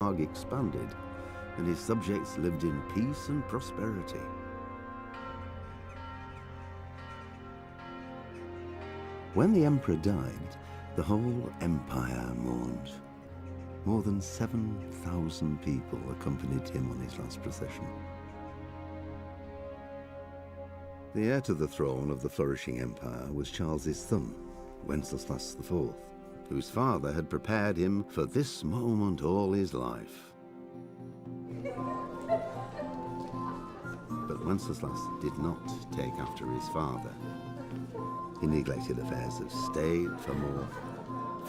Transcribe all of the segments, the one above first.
expanded, and his subjects lived in peace and prosperity. When the emperor died, the whole empire mourned. More than 7,000 people accompanied him on his last procession. The heir to the throne of the flourishing empire was Charles's son, Wenceslas IV, whose father had prepared him for this moment all his life. But Wenceslas did not take after his father. He neglected affairs of state for more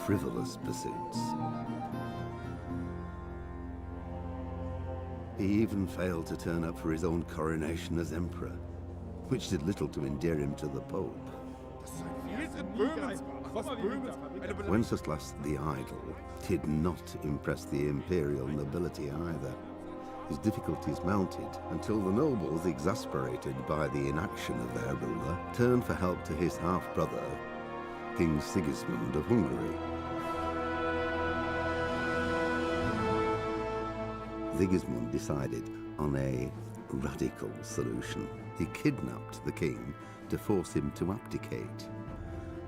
frivolous pursuits. He even failed to turn up for his own coronation as emperor, which did little to endear him to the Pope. Wenceslas the Idle did not impress the imperial nobility either. His difficulties mounted until the nobles, exasperated by the inaction of their ruler, turned for help to his half-brother, King Sigismund of Hungary. Sigismund decided on a radical solution. He kidnapped the king to force him to abdicate,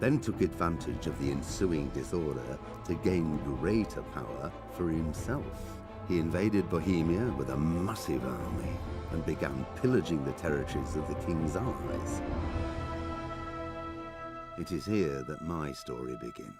then took advantage of the ensuing disorder to gain greater power for himself. He invaded Bohemia with a massive army and began pillaging the territories of the king's allies. It is here that my story begins.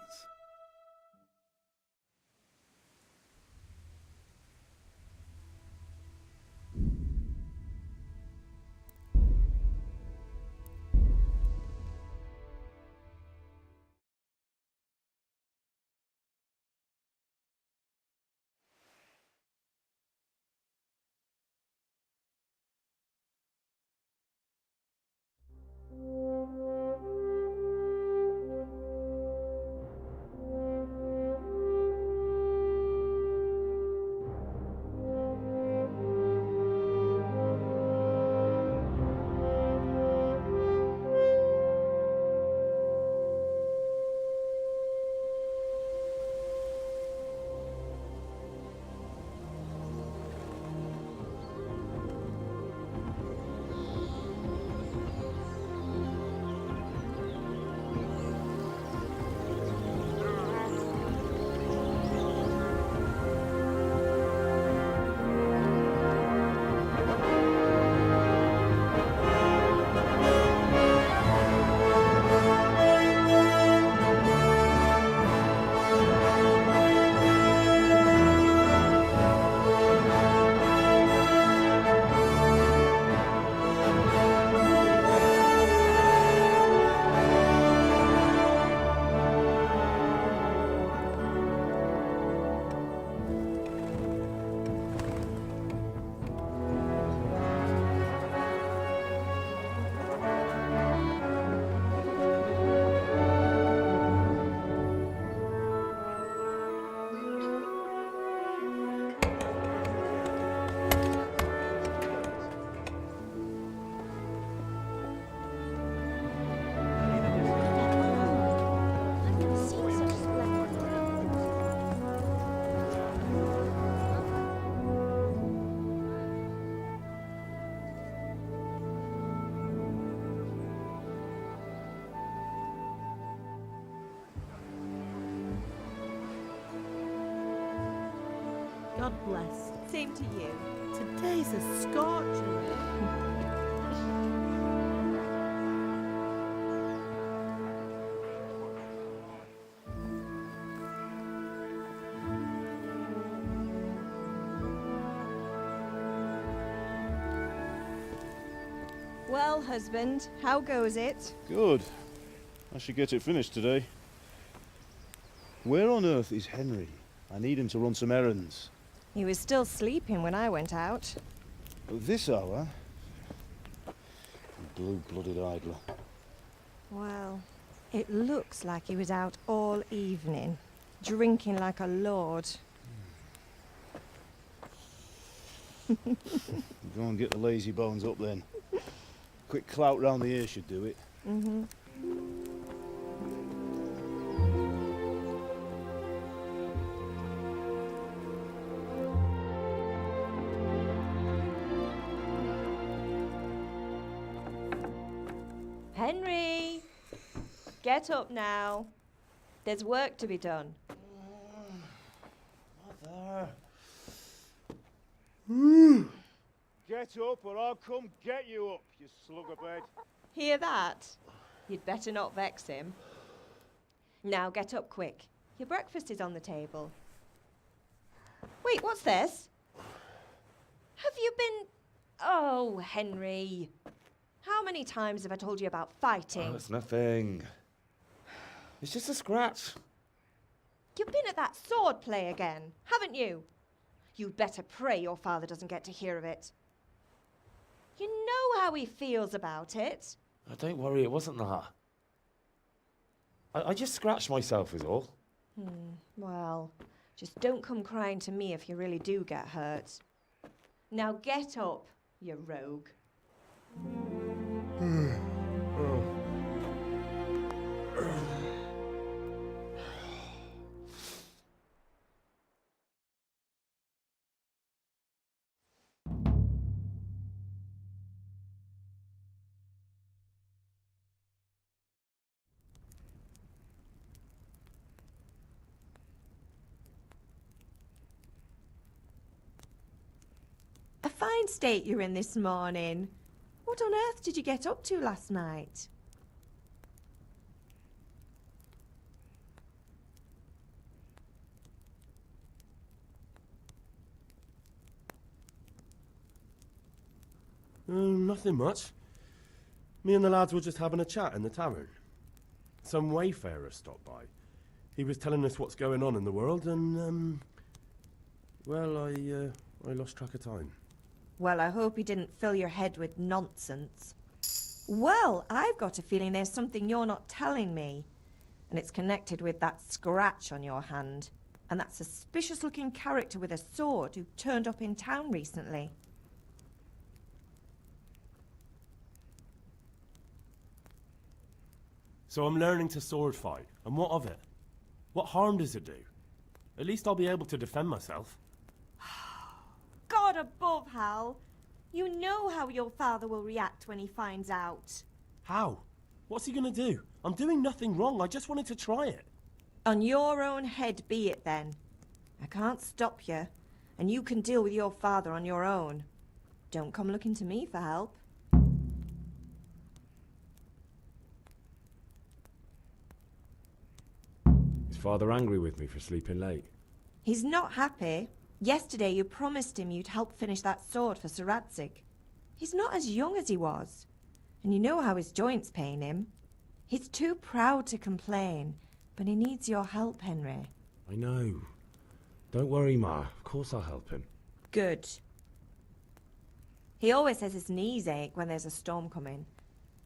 God bless. Same to you. Today's a scorcher. Well, husband, how goes it? Good. I should get it finished today. Where on earth is Henry? I need him to run some errands. He was still sleeping when I went out. At this hour? Blue-blooded idler. Well, it looks like he was out all evening, drinking like a lord. Go and get the lazy bones up then. Quick clout round the ear should do it. Mm-hmm. Get up now. There's work to be done. Mother. Get up or I'll come get you up, you slugabed. Hear that? You'd better not vex him. Now get up quick. Your breakfast is on the table. Wait, what's this? Have you been... Oh, Henry. How many times have I told you about fighting? Oh, it's nothing. It's just a scratch. You've been at that sword play again, haven't you? You'd better pray your father doesn't get to hear of it. You know how he feels about it. Oh, don't worry, it wasn't that. I just scratched myself is all. Well, just don't come crying to me if you really do get hurt. Now get up, you rogue. A fine state you're in this morning. What on earth did you get up to last night? Nothing much. Me and the lads were just having a chat in the tavern. Some wayfarer stopped by. He was telling us what's going on in the world and, well, I lost track of time. Well, I hope he didn't fill your head with nonsense. Well, I've got a feeling there's something you're not telling me. And it's connected with that scratch on your hand. And that suspicious-looking character with a sword who turned up in town recently. So I'm learning to sword fight, and what of it? What harm does it do? At least I'll be able to defend myself. God above, Hal! You know how your father will react when he finds out. How? What's he gonna do? I'm doing nothing wrong, I just wanted to try it. On your own head be it then. I can't stop you, and you can deal with your father on your own. Don't come looking to me for help. Is Father angry with me for sleeping late? He's not happy. Yesterday you promised him you'd help finish that sword for Sir Radzig. He's not as young as he was, and you know how his joints pain him. He's too proud to complain, but he needs your help, Henry. I know. Don't worry, Ma. Of course I'll help him. Good. He always says his knees ache when there's a storm coming.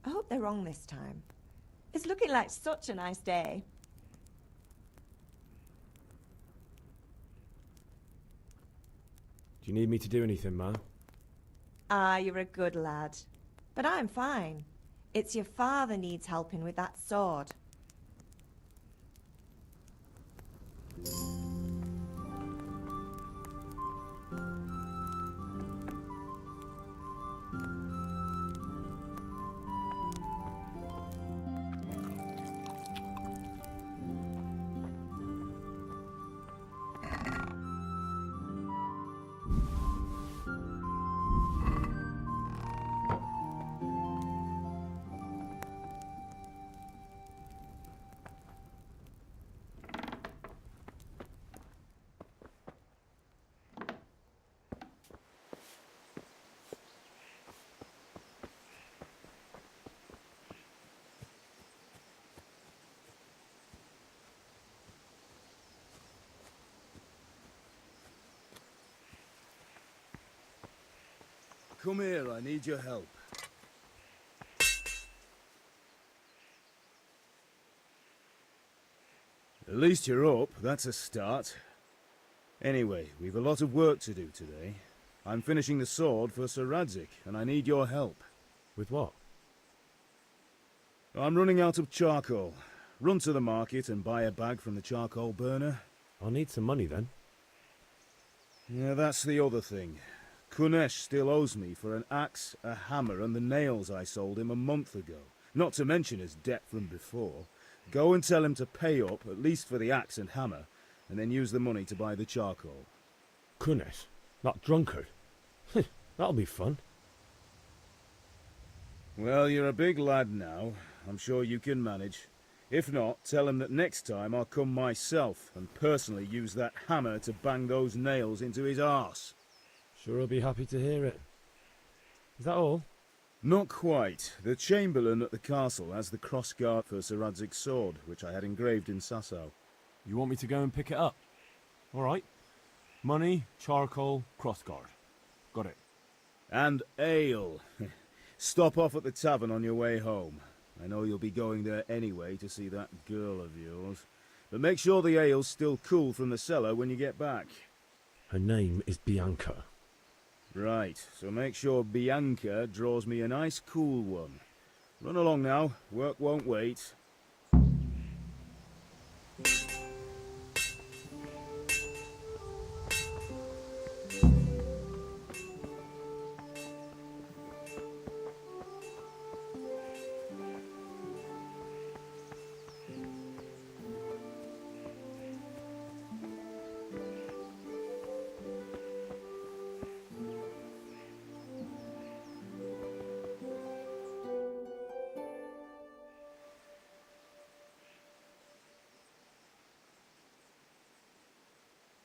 I hope they're wrong this time. It's looking like such a nice day. Do you need me to do anything, Ma? Ah, you're a good lad. But I'm fine. It's your father needs helping with that sword. Come here, I need your help. At least you're up, that's a start. Anyway, we've a lot of work to do today. I'm finishing the sword for Sir Radzig, and I need your help. With what? I'm running out of charcoal. Run to the market and buy a bag from the charcoal burner. I'll need some money then. Yeah, that's the other thing. Kunesh still owes me for an axe, a hammer, and the nails I sold him a month ago. Not to mention his debt from before. Go and tell him to pay up, at least for the axe and hammer, and then use the money to buy the charcoal. Goodness, that drunkard. That'll be fun. Well, you're a big lad now. I'm sure you can manage. If not, tell him that next time I'll come myself and personally use that hammer to bang those nails into his arse. Sure, I'll be happy to hear it. Is that all? Not quite. The Chamberlain at the castle has the crossguard for Sir Radzig's sword, which I had engraved in Sasau. You want me to go and pick it up? All right. Money, charcoal, crossguard. Got it. And ale. Stop off at the tavern on your way home. I know you'll be going there anyway to see that girl of yours. But make sure the ale's still cool from the cellar when you get back. Her name is Bianca. Right, so make sure Bianca draws me a nice cool one. Run along now, work won't wait.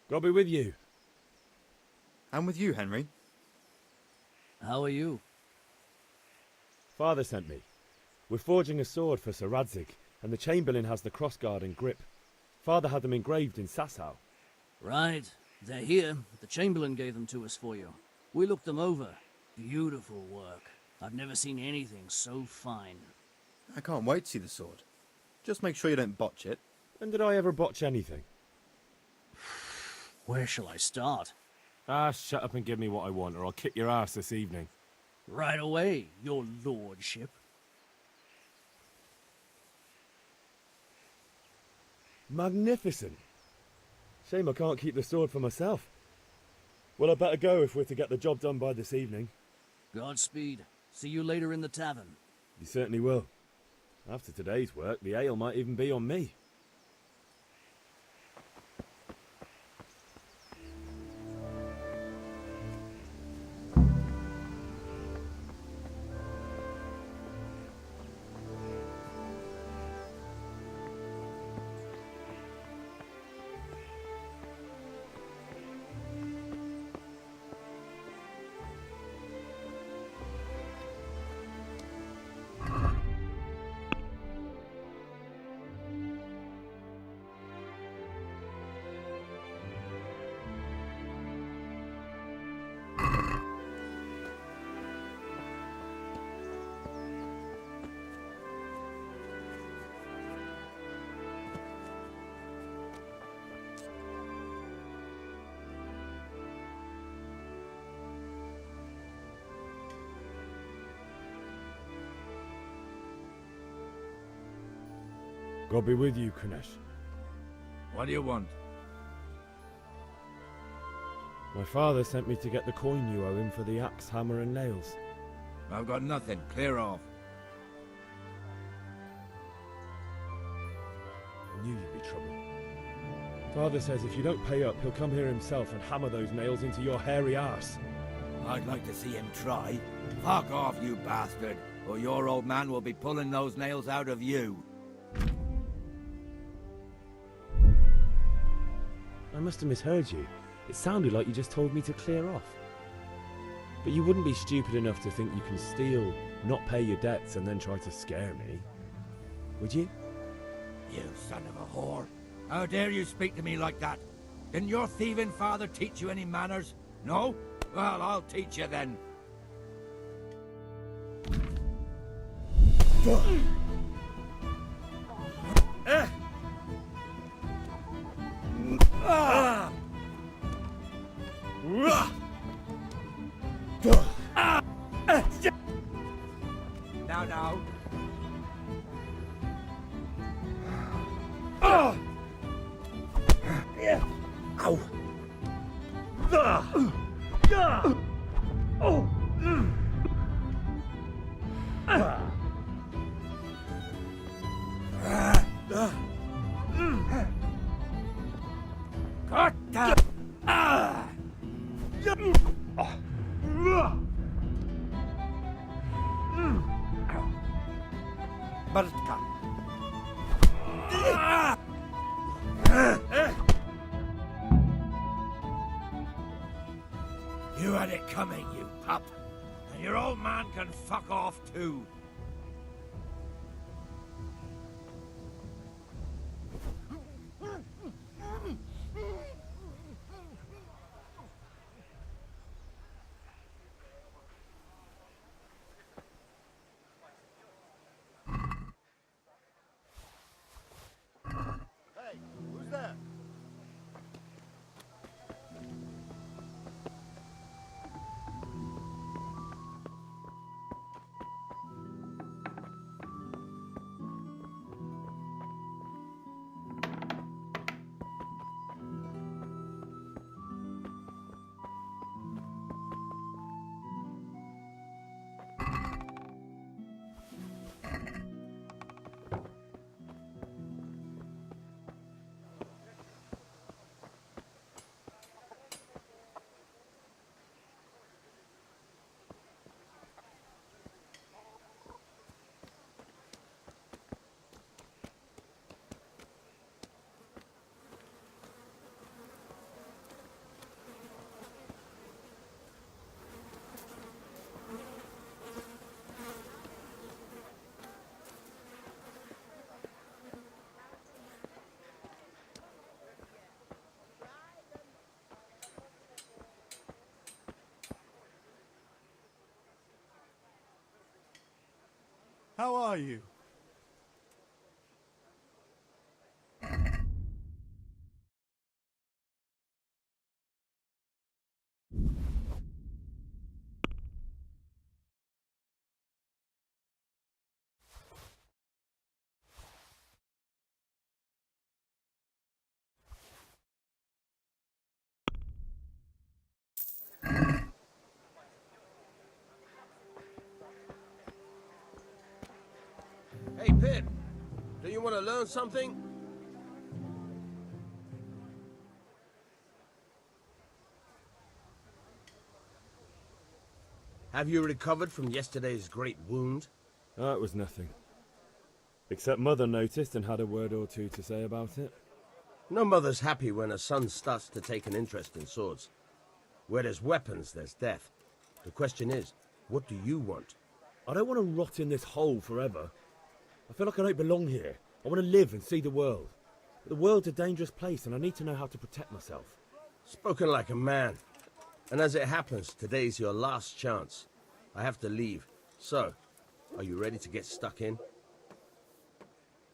God be with you. And with you, Henry. How are you? Father sent me. We're forging a sword for Sir Radzig, and the Chamberlain has the crossguard and grip. Father had them engraved in Sasau. Right. They're here. The Chamberlain gave them to us for you. We looked them over. Beautiful work. I've never seen anything so fine. I can't wait to see the sword. Just make sure you don't botch it. When did I ever botch anything? Where shall I start? Ah, shut up and give me what I want, or I'll kick your ass this evening. Right away, your lordship. Magnificent. Shame I can't keep the sword for myself. Well, I better go if we're to get the job done by this evening. Godspeed. See you later in the tavern. You certainly will. After today's work, the ale might even be on me. God be with you, Kunesh. What do you want? My father sent me to get the coin you owe him for the axe, hammer and nails. I've got nothing. Clear off. I knew you'd be trouble. Father says if you don't pay up, he'll come here himself and hammer those nails into your hairy arse. I'd like to see him try. Fuck off, you bastard, or your old man will be pulling those nails out of you. I must have misheard you. It sounded like you just told me to clear off. But you wouldn't be stupid enough to think you can steal, not pay your debts, and then try to scare me. Would you? You son of a whore. How dare you speak to me like that? Didn't your thieving father teach you any manners? No? Well, I'll teach you then. Now. Ow. Bartka. You had it coming, you pup. And your old man can fuck off too. Hey, who's there? How are you? Hey, Pip. Do you want to learn something? Have you recovered from yesterday's great wound? It was nothing. Except Mother noticed and had a word or two to say about it. No mother's happy when her son starts to take an interest in swords. Where there's weapons, there's death. The question is, what do you want? I don't want to rot in this hole forever. I feel like I don't belong here. I want to live and see the world. But the world's a dangerous place and I need to know how to protect myself. Spoken like a man. And as it happens, today's your last chance. I have to leave. So, are you ready to get stuck in?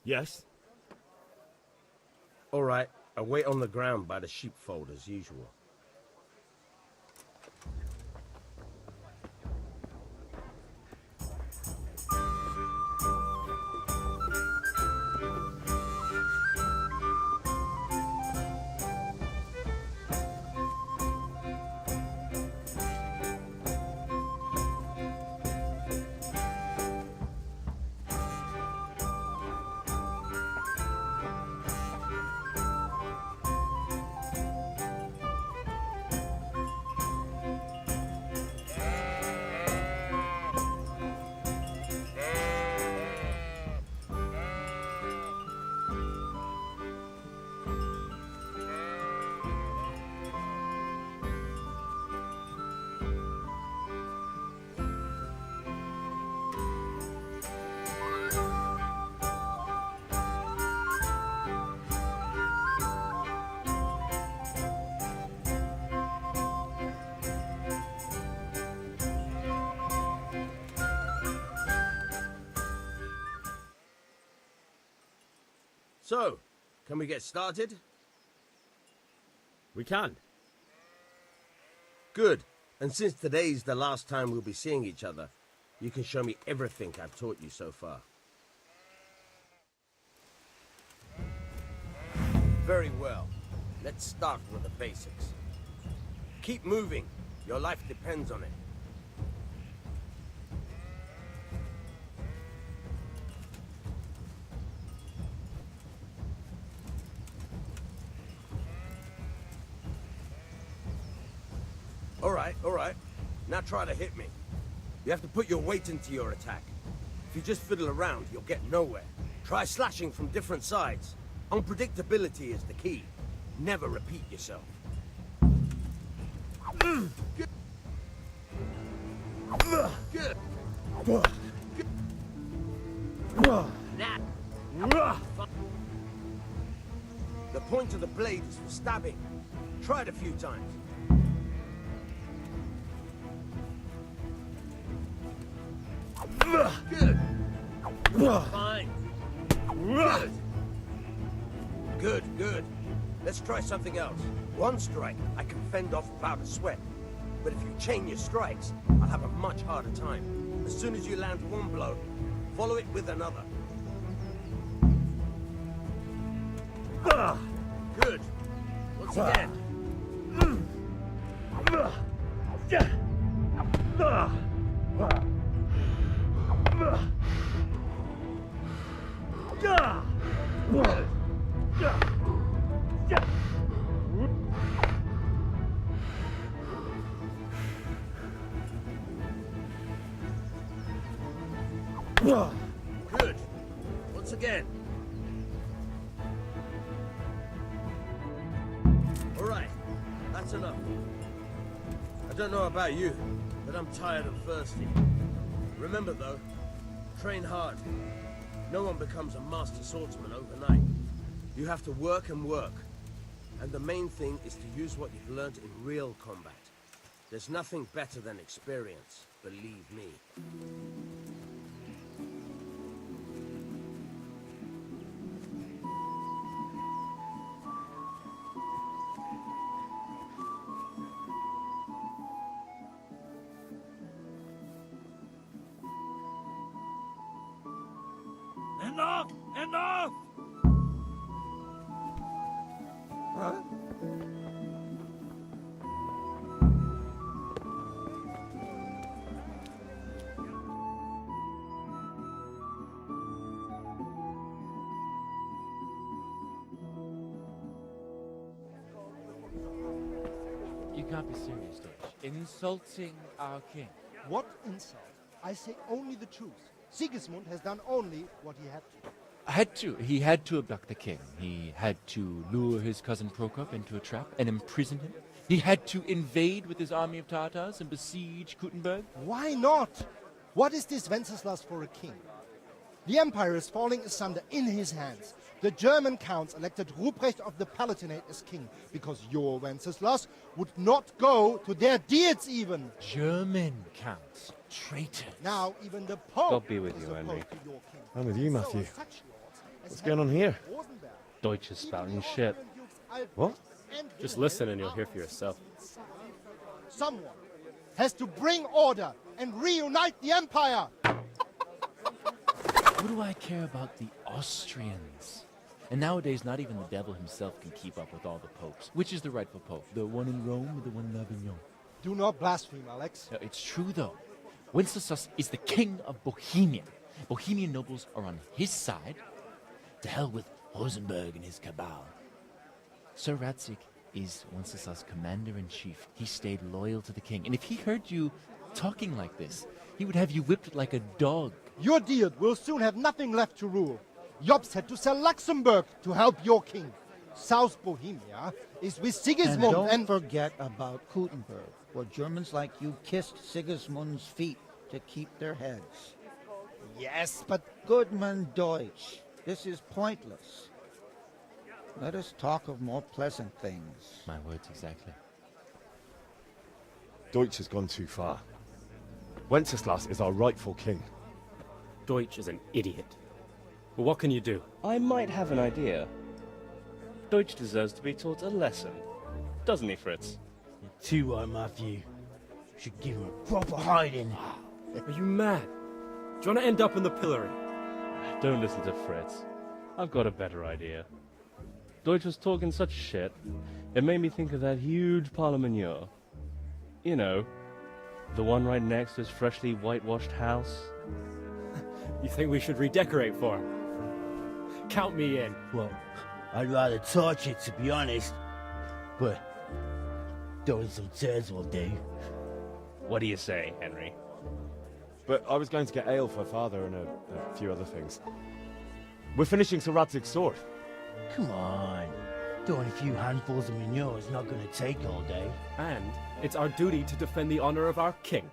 Yes. All right, I'll wait on the ground by the sheepfold as usual. So, can we get started? We can. Good. And since today's the last time we'll be seeing each other, you can show me everything I've taught you so far. Very well. Let's start with the basics. Keep moving. Your life depends on it. all right. Now try to hit me. You have to put your weight into your attack. If you just fiddle around, you'll get nowhere. Try slashing from different sides. Unpredictability is the key. Never repeat yourself. Good. The point of the blade is for stabbing. Try it a few times. Good. Fine. Good. Good, good. Let's try something else. One strike, I can fend off without a sweat. But if you chain your strikes, I'll have a much harder time. As soon as you land one blow, follow it with another. Good. Once again. Good. Once again. All right. That's enough. I don't know about you, but I'm tired and thirsty. Remember though, train hard. No one becomes a master swordsman overnight. You have to work and work. And the main thing is to use what you've learned in real combat. There's nothing better than experience, believe me. Enough! Enough! Huh? You can't be serious, Deutsch. Insulting our king. What insult? I say only the truth. Sigismund has done only what he had to. He had to abduct the king. He had to lure his cousin Prokop into a trap and imprison him. He had to invade with his army of Tatars and besiege Kuttenberg. Why not? What is this Wenceslas for a king? The empire is falling asunder in his hands. The German counts elected Ruprecht of the Palatinate as king because your Wenceslas would not go to their deeds even. German counts. Traitors. Now even the Pope God be with is you, Henry. opposed to your king. I'm with you, Matthew. So such lords as What's going on here? Rosenberg, Deutsch is spouting shit. What? Just listen and you'll hear for yourself. Someone has to bring order and reunite the empire. What do I care about the Austrians? And nowadays, not even the devil himself can keep up with all the popes. Which is the rightful pope? The one in Rome or the one in Avignon? Do not blaspheme, Alex. No, it's true, though. Wenceslas is the king of Bohemia. Bohemian nobles are on his side. To hell with Rosenberg and his cabal. Sir Radzik is Wenceslas' commander-in-chief. He stayed loyal to the king. And if he heard you talking like this, he would have you whipped like a dog. Your deed will soon have nothing left to rule. Jobst had to sell Luxembourg to help your king. South Bohemia is with Sigismund and don't forget about Kuttenberg, where Germans like you kissed Sigismund's feet to keep their heads. Yes, but... Goodman Deutsch, this is pointless. Let us talk of more pleasant things. My words exactly. Deutsch has gone too far. Wenceslas is our rightful king. Deutsch is an idiot. But what can you do? I might have an idea. Deutsch deserves to be taught a lesson. Doesn't he, Fritz? You're too right, Matthew. Should give him a proper hiding. Are you mad? Do you want to end up in the pillory? Don't listen to Fritz. I've got a better idea. Deutsch was talking such shit, it made me think of that huge parliament. You know, the one right next to his freshly whitewashed house. You think we should redecorate for him? Count me in. Well, I'd rather torch it, to be honest. But throwing some tears will do. What do you say, Henry? But I was going to get ale for Father and a few other things. We're finishing Sir Radzig's sword. Come on. Doing a few handfuls of manure is not going to take all day. And it's our duty to defend the honor of our king.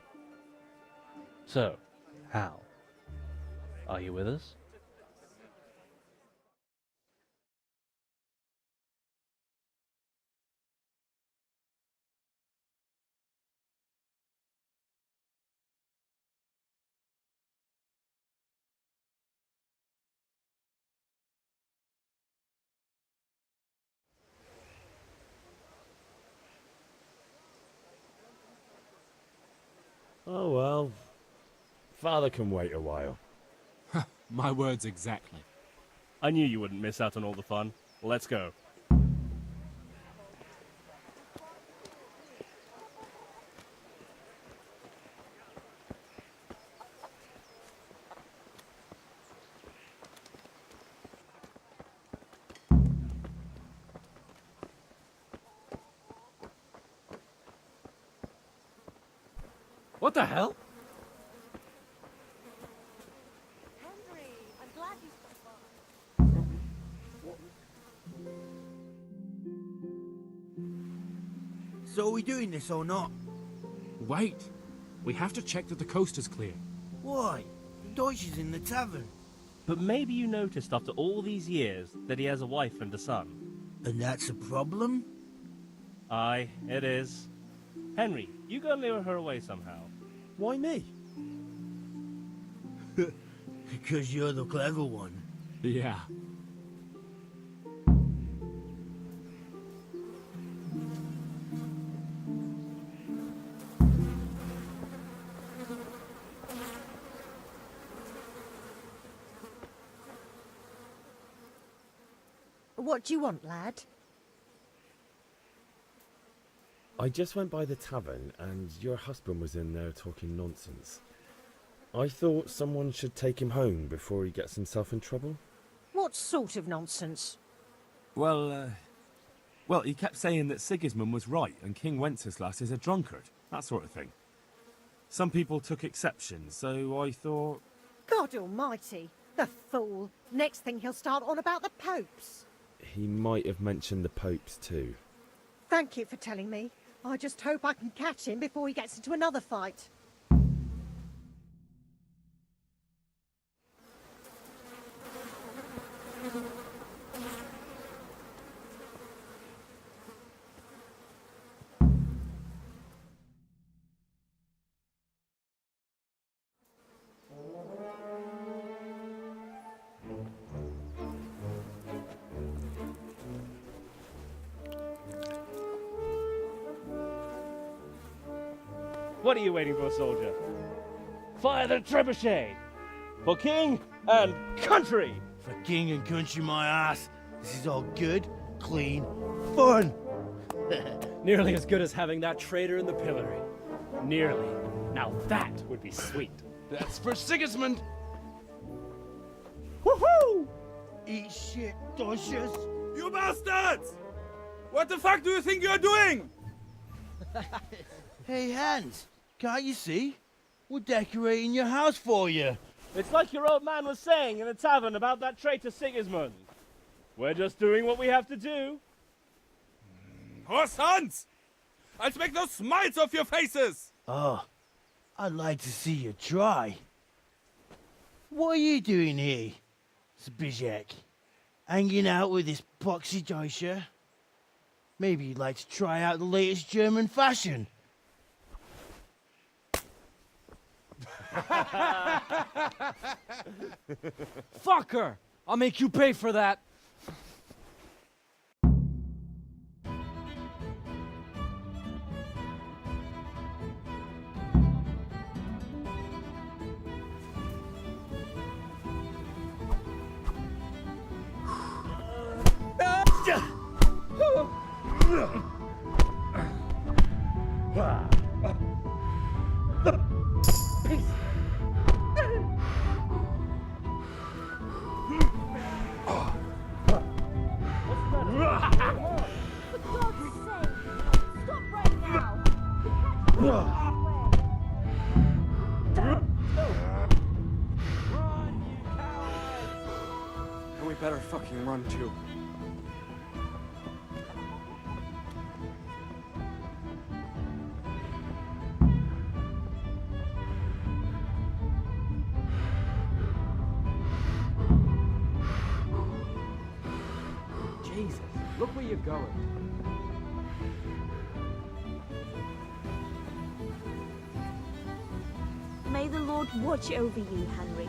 So, Hal, are you with us? Oh well. Father can wait a while. My words exactly. I knew you wouldn't miss out on all the fun. Let's go. What the hell? Henry, I'm glad you stopped by. So are we doing this or not? Wait. We have to check that the coast is clear. Why? Deutsch is in the tavern. But maybe you noticed after all these years that he has a wife and a son. And that's a problem? Aye, it is. Henry, you go lure her away somehow. Why me? Because you're the clever one. Yeah. What do you want, lad? I just went by the tavern and your husband was in there talking nonsense. I thought someone should take him home before he gets himself in trouble. What sort of nonsense? Well, he kept saying that Sigismund was right and King Wenceslas is a drunkard. That sort of thing. Some people took exception, so I thought... God almighty, the fool. Next thing he'll start on about the popes. He might have mentioned the popes too. Thank you for telling me. I just hope I can catch him before he gets into another fight. What are you waiting for, soldier? Fire the trebuchet! For king and country! For king and country, my ass. This is all good, clean, fun. Nearly as good as having that traitor in the pillory. Nearly. Now that would be sweet. That's for Sigismund! Woohoo! Eat shit, Dodgers. You bastards! What the fuck do you think you're doing? Hey, Hans, can't you see? We're decorating your house for you. It's like your old man was saying in the tavern about that traitor Sigismund. We're just doing what we have to do. Horse Hans! I'll make those smiles off your faces! Oh, I'd like to see you try. What are you doing here, Zbigniew? Hanging out with this poxy Deutscher? Maybe you'd like to try out the latest German fashion. Fucker! I'll make you pay for that. better fucking run too. Jesus, look where you're going. May the Lord watch over you, Henry.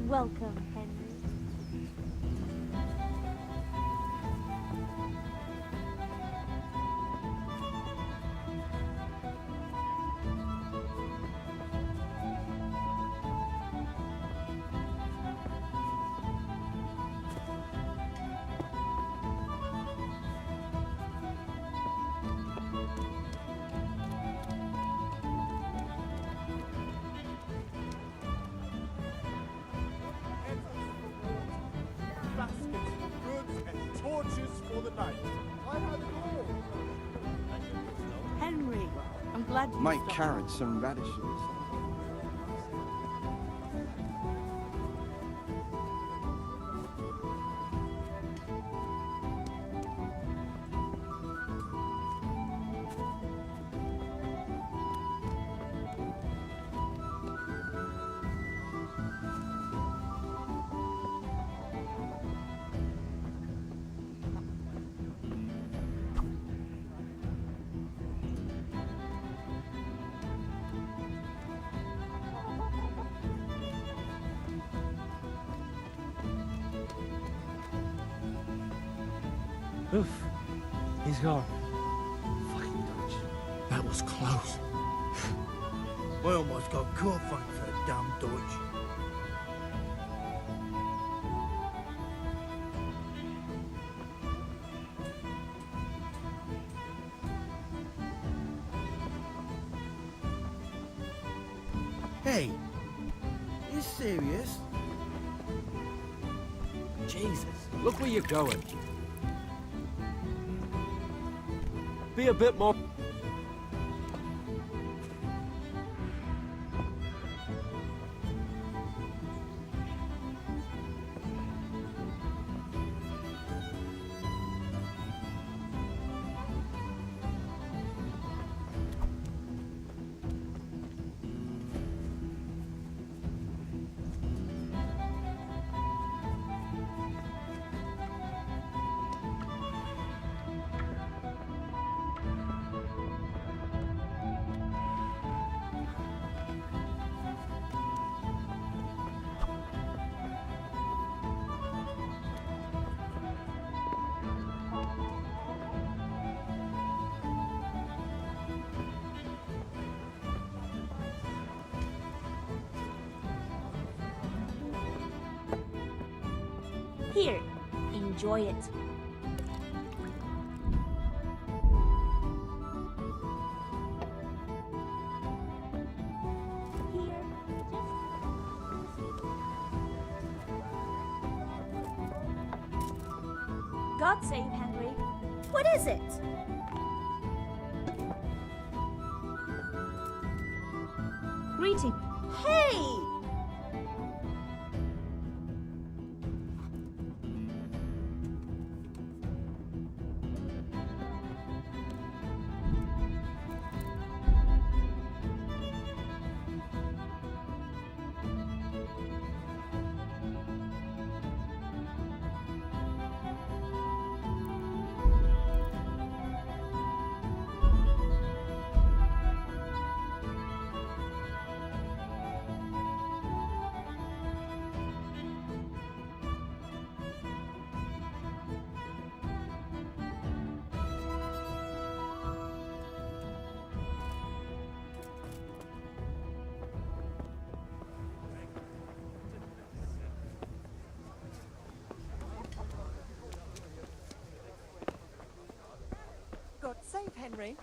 Welcome, Henry. Baskets for goods and torches for the night. I have it all. Henry, I'm glad you Might stopped. carrots and radishes. Oof. He's gone. Fucking Dutch. That was close. I almost got caught fighting for a damn Deutsch. Hey, you serious? Jesus, look where you're going. Be a bit more... Here, enjoy it. God save Henry. What is it? Greeting. Hey! God save Henry.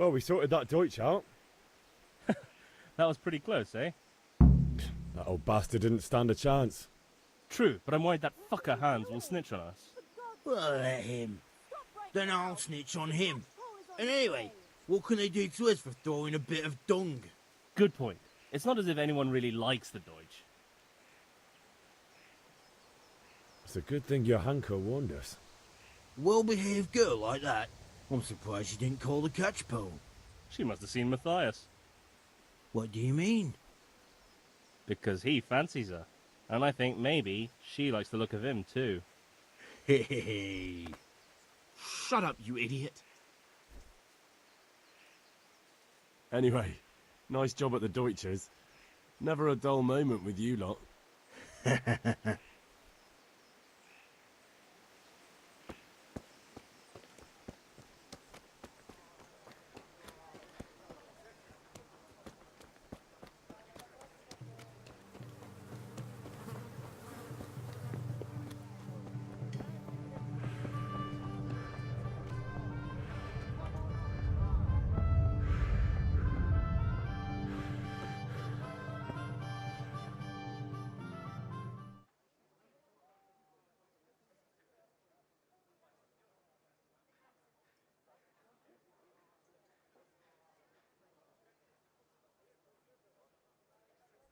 Well, we sorted that Deutsch out. That was pretty close, eh? That old bastard didn't stand a chance. True, but I'm worried that fucker Hans will snitch on us. Well, let him. Then I'll snitch on him. And anyway, what can they do to us for throwing a bit of dung? Good point. It's not as if anyone really likes the Deutsch. It's a good thing your Hanko warned us. Well-behaved girl like that. I'm surprised she didn't call the catch pole. She must have seen Matthias. What do you mean? Because he fancies her. And I think maybe she likes the look of him too. Hey. Shut up, you idiot. Anyway, nice job at the Deutsches. Never a dull moment with you lot.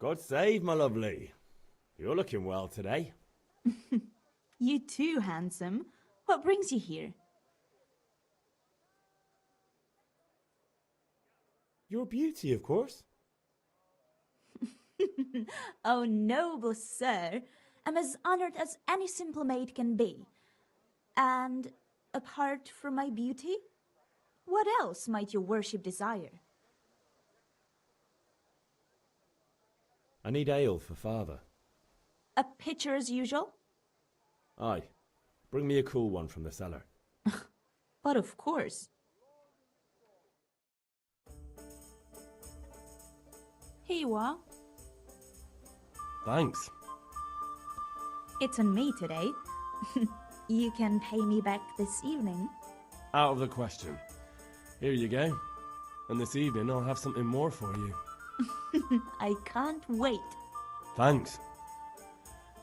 God save, my lovely. You're looking well today. You too, handsome. What brings you here? Your beauty, of course. Oh, noble sir. I'm as honored as any simple maid can be. And apart from my beauty, what else might your worship desire? I need ale for father. A pitcher as usual? Aye. Bring me a cool one from the cellar. But of course. Here you are. Thanks. It's on me today. You can pay me back this evening. Out of the question. Here you go. And this evening I'll have something more for you. I can't wait. Thanks.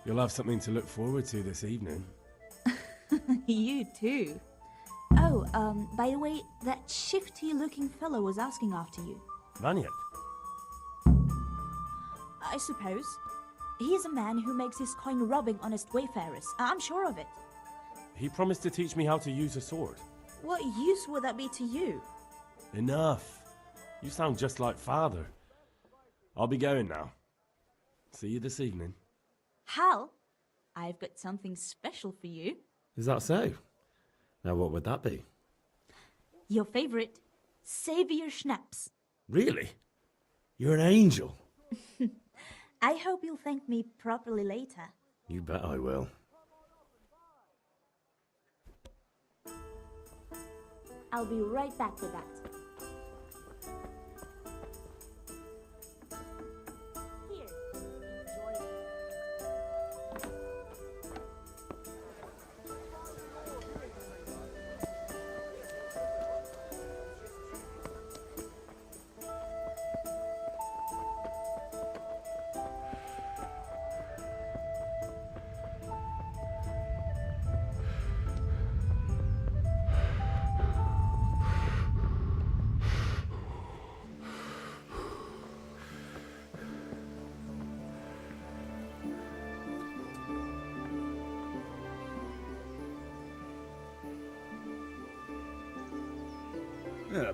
You'll have something to look forward to this evening. You too. Oh, by the way, that shifty-looking fellow was asking after you. Vanyet? I suppose. He's a man who makes his coin robbing honest wayfarers. I'm sure of it. He promised to teach me how to use a sword. What use would that be to you? Enough. You sound just like father. I'll be going now. See you this evening. Hal, I've got something special for you. Is that so? Now what would that be? Your favorite, Savior Schnapps. Really? You're an angel. I hope you'll thank me properly later. You bet I will. I'll be right back with that.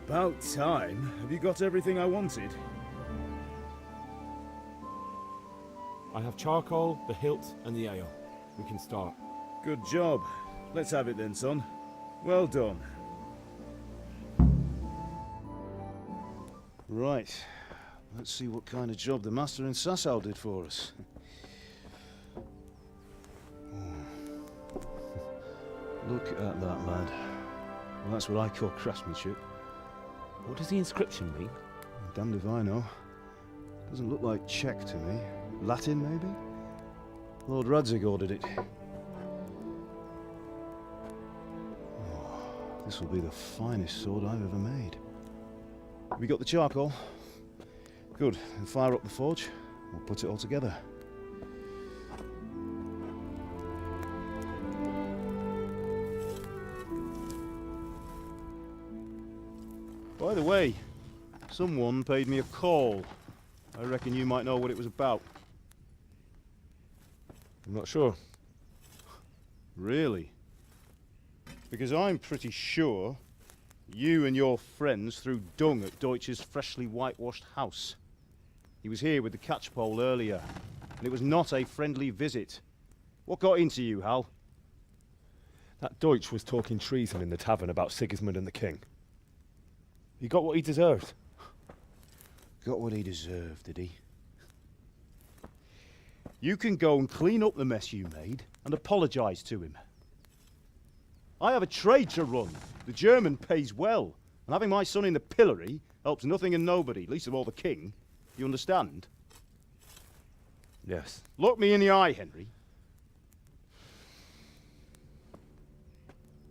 About time. Have you got everything I wanted? I have charcoal, the hilt, and the ale. We can start. Good job. Let's have it then, son. Well done. Right. Let's see what kind of job the master in Sasau did for us. Look at that, lad. Well, that's what I call craftsmanship. What does the inscription mean? Damned if I know. Doesn't look like Czech to me. Latin, maybe? Lord Radzig ordered it. Oh, this will be the finest sword I've ever made. Have you got the charcoal? Good. Then fire up the forge. We'll put it all together. By the way, someone paid me a call. I reckon you might know what it was about. I'm not sure. Really? Because I'm pretty sure you and your friends threw dung at Deutsch's freshly whitewashed house. He was here with the catchpole earlier, and it was not a friendly visit. What got into you, Hal? That Deutsch was talking treason in the tavern about Sigismund and the king. He got what he deserved. Got what he deserved, did he? You can go and clean up the mess you made and apologise to him. I have a trade to run. The German pays well, and having my son in the pillory helps nothing and nobody, least of all the king. You understand? Yes. Look me in the eye, Henry.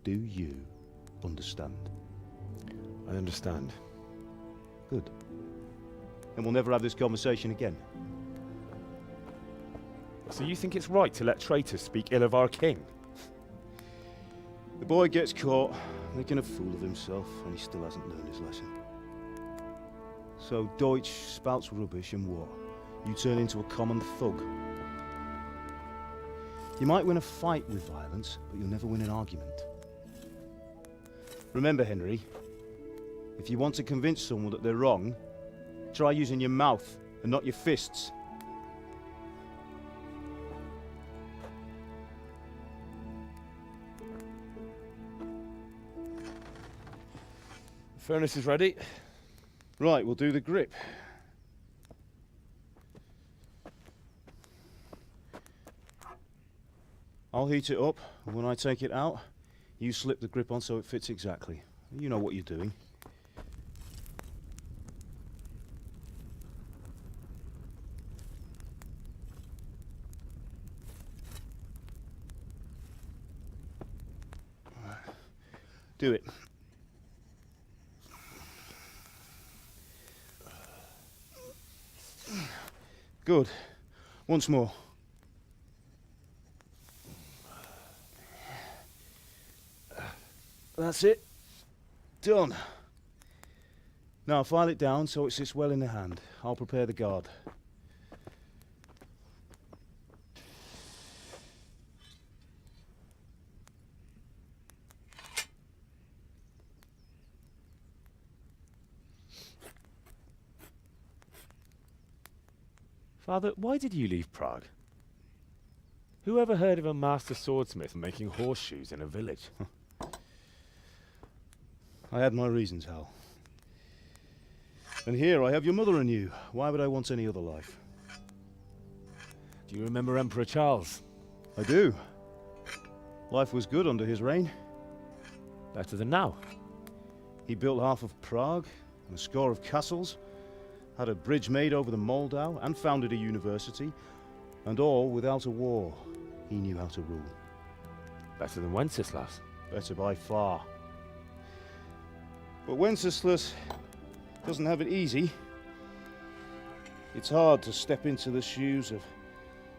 Do you understand? I understand. Good. Then we'll never have this conversation again. So you think it's right to let traitors speak ill of our king? The boy gets caught, making a fool of himself, and he still hasn't learned his lesson. So Deutsch spouts rubbish, and what? You turn into a common thug. You might win a fight with violence, but you'll never win an argument. Remember, Henry, if you want to convince someone that they're wrong, try using your mouth and not your fists. The furnace is ready. Right, we'll do the grip. I'll heat it up, and when I take it out, you slip the grip on so it fits exactly. You know what you're doing. Do it. Good. Once more. That's it. Done. Now file it down so it sits well in the hand. I'll prepare the guard. Father, why did you leave Prague? Who ever heard of a master swordsmith making horseshoes in a village? I had my reasons, Hal. And here I have your mother and you. Why would I want any other life? Do you remember Emperor Charles? I do. Life was good under his reign. Better than now. He built half of Prague and a score of castles, had a bridge made over the Moldau, and founded a university, and all without a war. He knew how to rule. Better than Wenceslas. Better by far. But Wenceslas doesn't have it easy. It's hard to step into the shoes of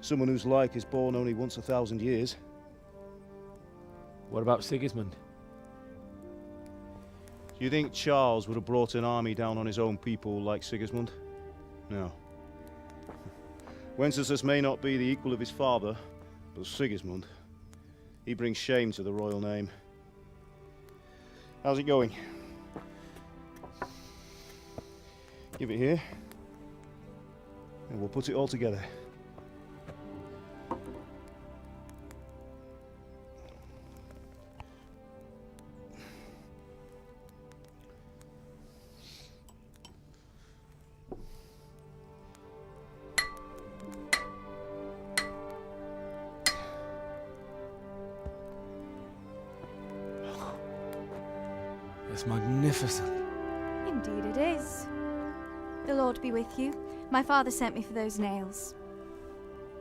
someone whose like is born only once 1,000 years. What about Sigismund? Do you think Charles would have brought an army down on his own people like Sigismund? No. Wenceslas may not be the equal of his father, but Sigismund, he brings shame to the royal name. How's it going? Give it here, and we'll put it all together. It's magnificent. Indeed it is. The Lord be with you. My father sent me for those nails.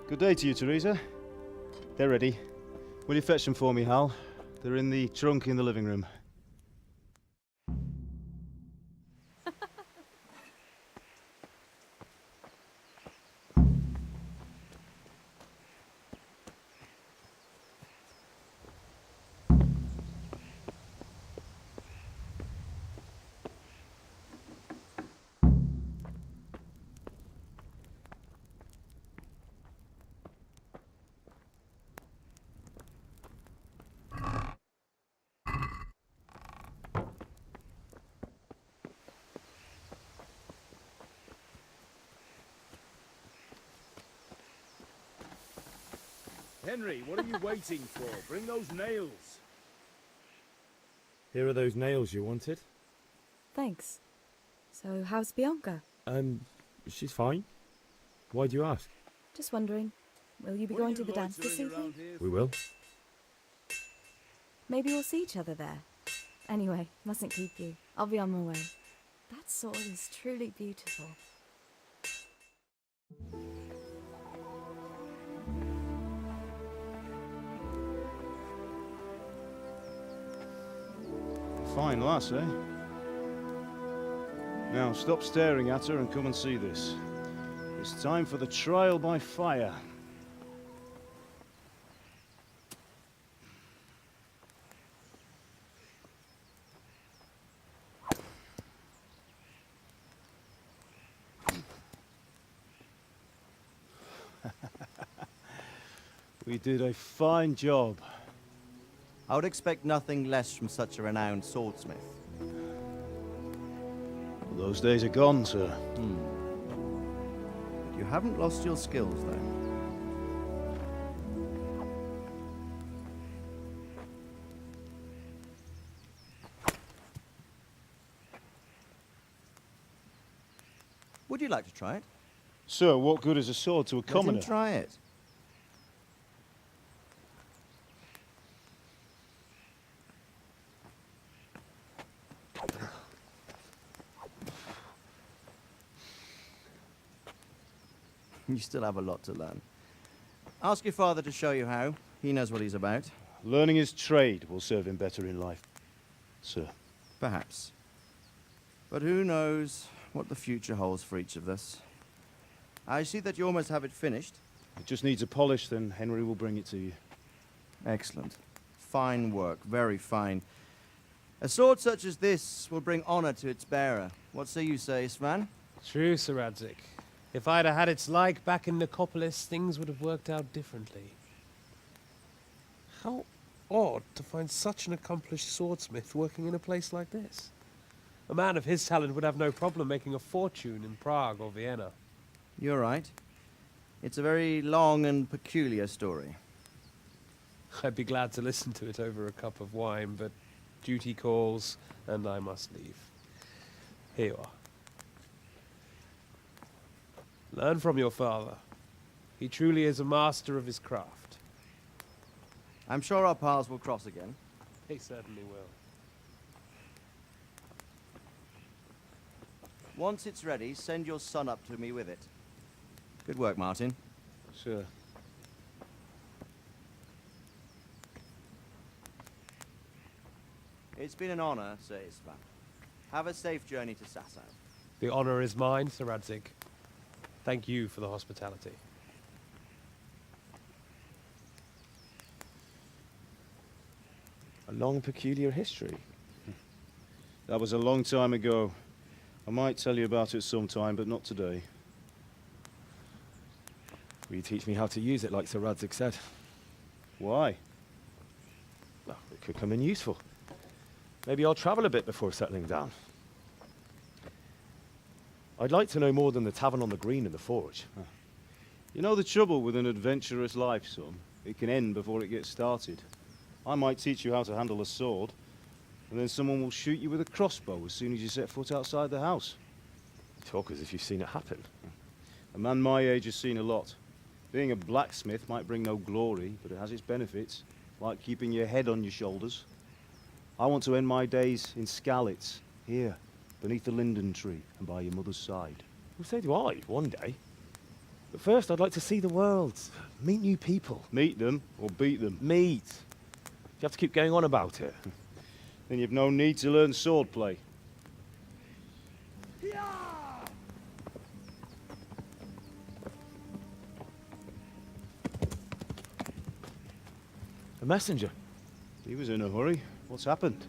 Good day to you, Teresa. They're ready. Will you fetch them for me, Hal? They're in the trunk in the living room. Henry, what are you waiting for? Bring those nails. Here are those nails you wanted. Thanks. So, how's Bianca? She's fine. Why do you ask? Just wondering. Will you be going to the dance this evening? We will. Maybe we'll see each other there. Anyway, mustn't keep you. I'll be on my way. That sword is truly beautiful. Fine lass, eh? Now, stop staring at her and come and see this. It's time for the trial by fire. We did a fine job. I would expect nothing less from such a renowned swordsmith. Those days are gone, sir. You haven't lost your skills, though. Would you like to try it? Sir, what good is a sword to a commoner? Let him try it. You still have a lot to learn. Ask your father to show you how. He knows what he's about. Learning his trade will serve him better in life, sir. Perhaps. But who knows what the future holds for each of us. I see that you almost have it finished. It just needs a polish, then Henry will bring it to you. Excellent. Fine work, very fine. A sword such as this will bring honor to its bearer. What say you, Svan? True, Sir Radzik. If I'd have had its like back in Nicopolis, things would have worked out differently. How odd to find such an accomplished swordsmith working in a place like this. A man of his talent would have no problem making a fortune in Prague or Vienna. You're right. It's a very long and peculiar story. I'd be glad to listen to it over a cup of wine, but duty calls, and I must leave. Here you are. Learn from your father. He truly is a master of his craft. I'm sure our paths will cross again. He certainly will. Once it's ready, send your son up to me with it. Good work, Martin. Sure. It's been an honor, Sir Isvan. Have a safe journey to Sasau. The honor is mine, Sir Radzik. Thank you for the hospitality. A long, peculiar history. That was a long time ago. I might tell you about it sometime, but not today. Will you teach me how to use it like Sir Radzik said? Why? Well, it could come in useful. Maybe I'll travel a bit before settling down. I'd like to know more than the tavern on the green and the forge. You know the trouble with an adventurous life, son? It can end before it gets started. I might teach you how to handle a sword, and then someone will shoot you with a crossbow as soon as you set foot outside the house. You talk as if you've seen it happen. A man my age has seen a lot. Being a blacksmith might bring no glory, but it has its benefits, like keeping your head on your shoulders. I want to end my days in Skalitz, here, beneath the linden tree and by your mother's side. Well, so do I, one day. But first, I'd like to see the world, meet new people. Meet them or beat them? Meet. You have to keep going on about it. Then you've no need to learn swordplay. A messenger. He was in a hurry. What's happened?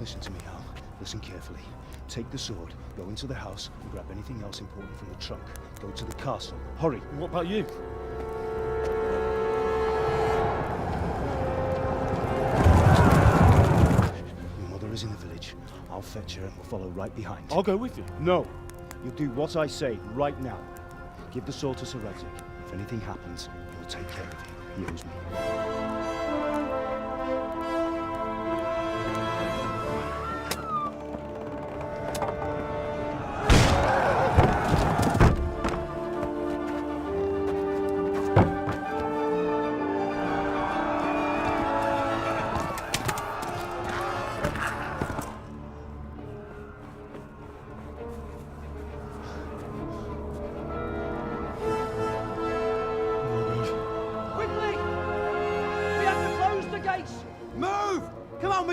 Listen to me, Hal. Listen carefully. Take the sword, go into the house, and grab anything else important from the trunk. Go to the castle. Hurry! What about you? Your mother is in the village. I'll fetch her and we'll follow right behind. I'll go with you. No! You'll do what I say right now. Give the sword to Sir Radzik. If anything happens, he will take care of you. He owes me.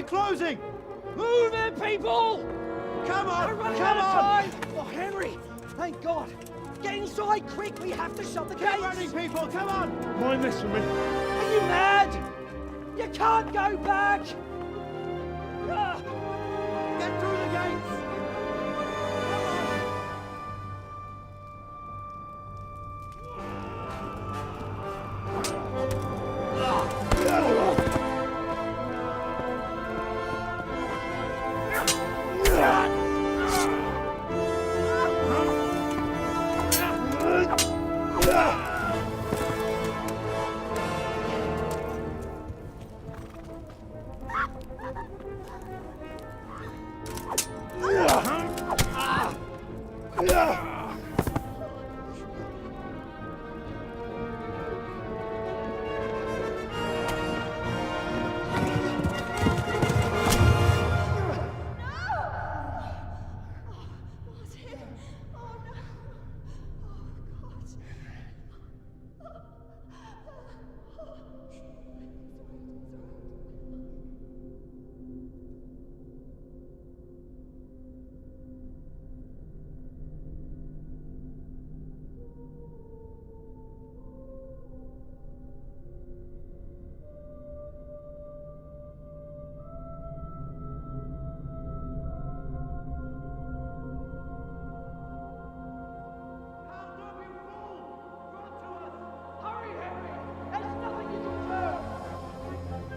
Closing! Move it, people! Come on! We're running out of time! Oh, Henry! Thank God! Get inside, quick! We have to shut the gates! Get running, people! Come on! Mind this for me. Are you mad? You can't go back! Get through the gates!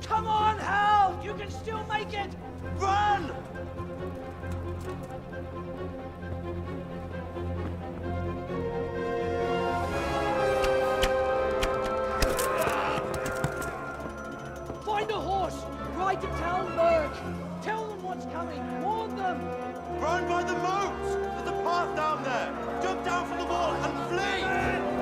Come on, Hal! You can still make it! Run! Find a horse! Ride to Talmberg! Tell them what's coming! Warn them! Run by the moat! There's a path down there! Jump down from the wall and flee!